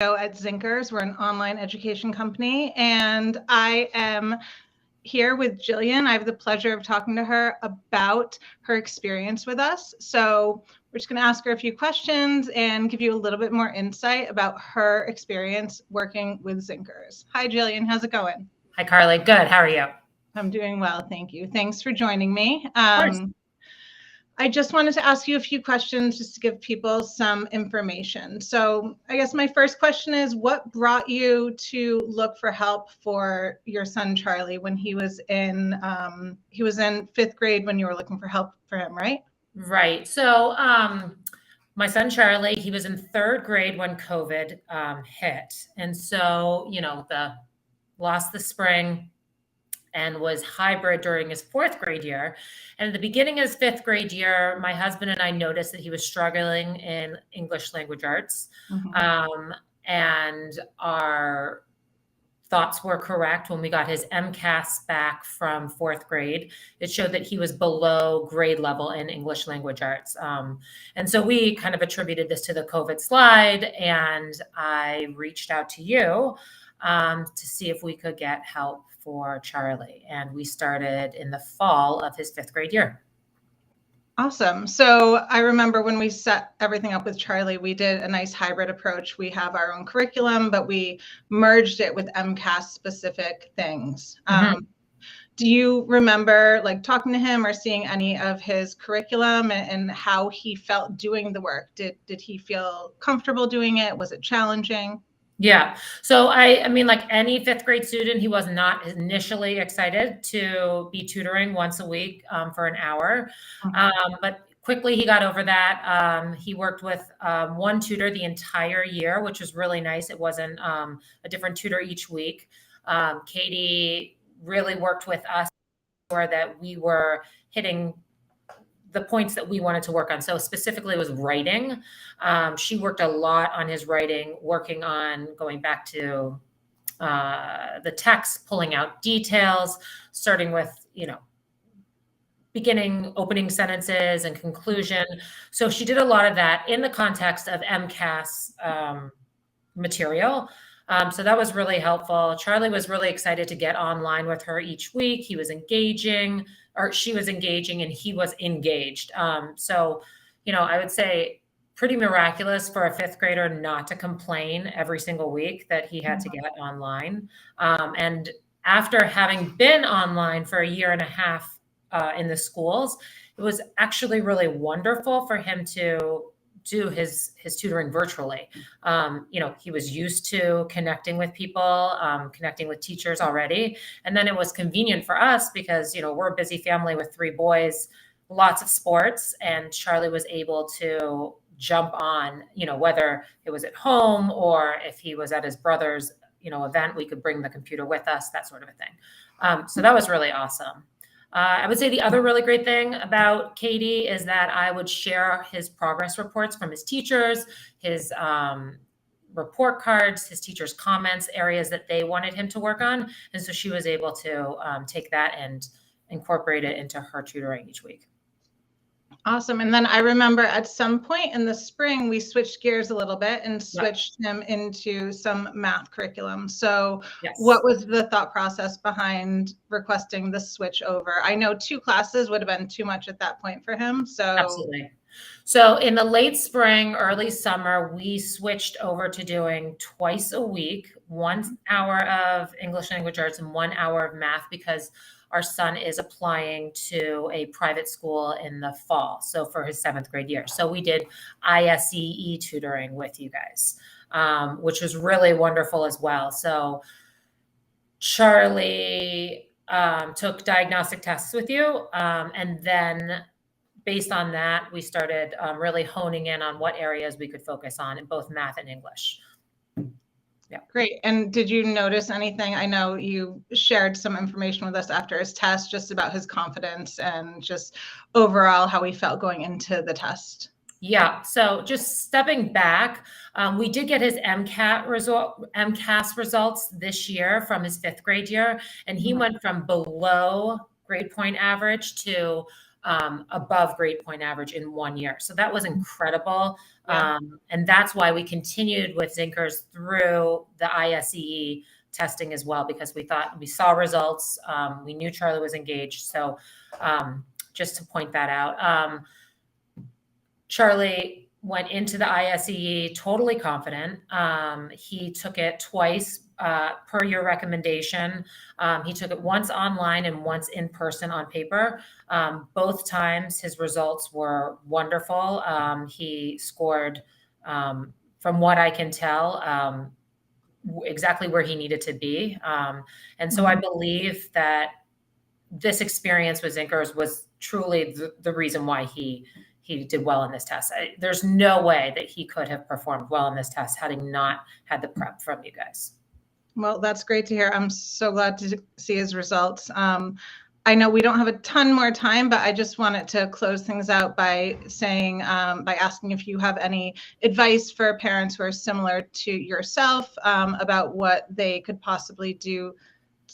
At Zinkerz. We're an online education company, and I am here with Jillian. I have the pleasure of talking to her about her experience with us. So we're just going to ask her a few questions and give you a little bit more insight about her experience working with Zinkerz. Hi, Jillian. How's it going? Hi, Carly. Good. How are you? I'm doing well. Thank you. Thanks for joining me. Of course. I just wanted to ask you a few questions just to give people some information. So I guess my first question is, what brought you to look for help for your son, Charlie, when he was in fifth grade when you were looking for help for him, right? Right. So my son, Charlie, he was in third grade when COVID hit. And so, lost the spring and was hybrid during his fourth grade year. And at the beginning of his fifth grade year, my husband and I noticed that he was struggling in English language arts. And our thoughts were correct when we got his MCAS back from fourth grade. It showed that he was below grade level in English language arts. And so we kind of attributed this to the COVID slide, and I reached out to you to see if we could get help for Charlie. And we started in the fall of his fifth grade year. Awesome. So I remember when we set everything up with Charlie, we did a nice hybrid approach. We have our own curriculum, but we merged it with MCAS specific things. Do you remember talking to him or seeing any of his curriculum and how he felt doing the work? Did he feel comfortable doing it? Was it challenging? Yeah. So I mean, like any fifth grade student, he was not initially excited to be tutoring once a week for an hour. But quickly he got over that. He worked with one tutor the entire year, which was really nice. It wasn't a different tutor each week. Katie really worked with us so that we were hitting the points that we wanted to work on. So specifically it was writing. She worked a lot on his writing, working on going back to the text, pulling out details, starting with, beginning, opening sentences and conclusion. So she did a lot of that in the context of MCAS material. So that was really helpful. Charlie was really excited to get online with her each week. He was engaging, or she was engaging, and he was engaged. So, I would say pretty miraculous for a fifth grader not to complain every single week that he had to get online. And after having been online for a year and a half in the schools, it was actually really wonderful for him to do his tutoring virtually. He was used to connecting with people, connecting with teachers already. And then it was convenient for us because, we're a busy family with three boys, lots of sports, and Charlie was able to jump on, whether it was at home or if he was at his brother's, event, we could bring the computer with us, that sort of a thing. So that was really awesome. I would say the other really great thing about Katie is that I would share his progress reports from his teachers, his report cards, his teachers' comments, areas that they wanted him to work on. And so she was able to take that and incorporate it into her tutoring each week. Awesome. And then I remember at some point in the spring, we switched gears a little bit and switched him into some math curriculum. So What was the thought process behind requesting the switch over? I know 2 classes would have been too much at that point for him. So Absolutely. So in the late spring, early summer, we switched over to doing twice a week, 1 hour of English language arts and 1 hour of math, because our son is applying to a private school in the fall. So for his 7th grade year. So we did ISEE tutoring with you guys, which was really wonderful as well. So Charlie took diagnostic tests with you. And then based on that, we started really honing in on what areas we could focus on in both math and English. Yeah. Great. And did you notice anything? I know you shared some information with us after his test, just about his confidence and just overall how he felt going into the test. Yeah. So just stepping back, we did get his MCAS results this year from his 5th grade year, and he went from below grade point average to above grade point average in 1 year. So that was incredible. Yeah. And that's why we continued with Zinkerz through the ISEE testing as well, because we saw results. We knew Charlie was engaged. So just to point that out, Charlie went into the ISEE totally confident. He took it twice per your recommendation. He took it once online and once in person on paper. Both times his results were wonderful. He scored, from what I can tell, exactly where he needed to be. And so I believe that this experience with Zinkerz was truly the reason why he did well in this test. There's no way that he could have performed well in this test had he not had the prep from you guys. Well, that's great to hear. I'm so glad to see his results. I know we don't have a ton more time, but I just wanted to close things out by saying, by asking if you have any advice for parents who are similar to yourself about what they could possibly do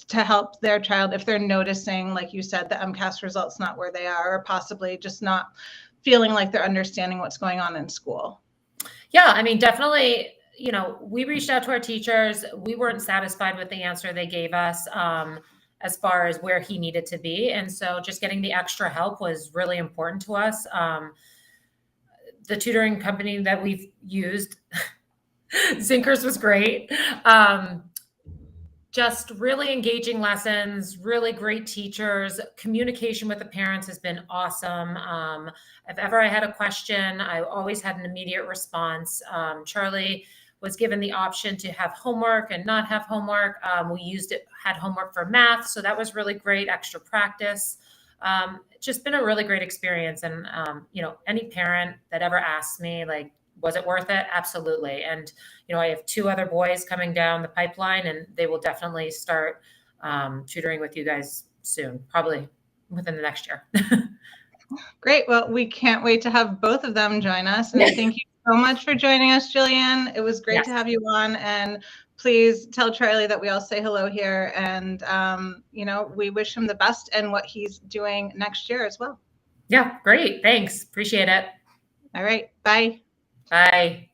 to help their child if they're noticing, like you said, the MCAS results not where they are, or possibly just not feeling like they're understanding what's going on in school. Yeah, I mean, definitely, you know, we reached out to our teachers. We weren't satisfied with the answer they gave us as far as where he needed to be. And so just getting the extra help was really important to us. The tutoring company that we've used, Zinkerz, was great. Just really engaging lessons, really great teachers. Communication with the parents has been awesome. If ever I had a question, I always had an immediate response. Charlie was given the option to have homework and not have homework. We had homework for math, so that was really great, extra practice. Just been a really great experience. And, you know, any parent that ever asks me, like, was it worth it? Absolutely. And, you know, I have 2 other boys coming down the pipeline, and they will definitely start tutoring with you guys soon, probably within the next year. Great. Well, we can't wait to have both of them join us. And thank you so much for joining us, Jillian. It was great to have you on. And please tell Charlie that we all say hello here. And, you know, we wish him the best in what he's doing next year as well. Yeah, great. Thanks. Appreciate it. All right. Bye. Bye.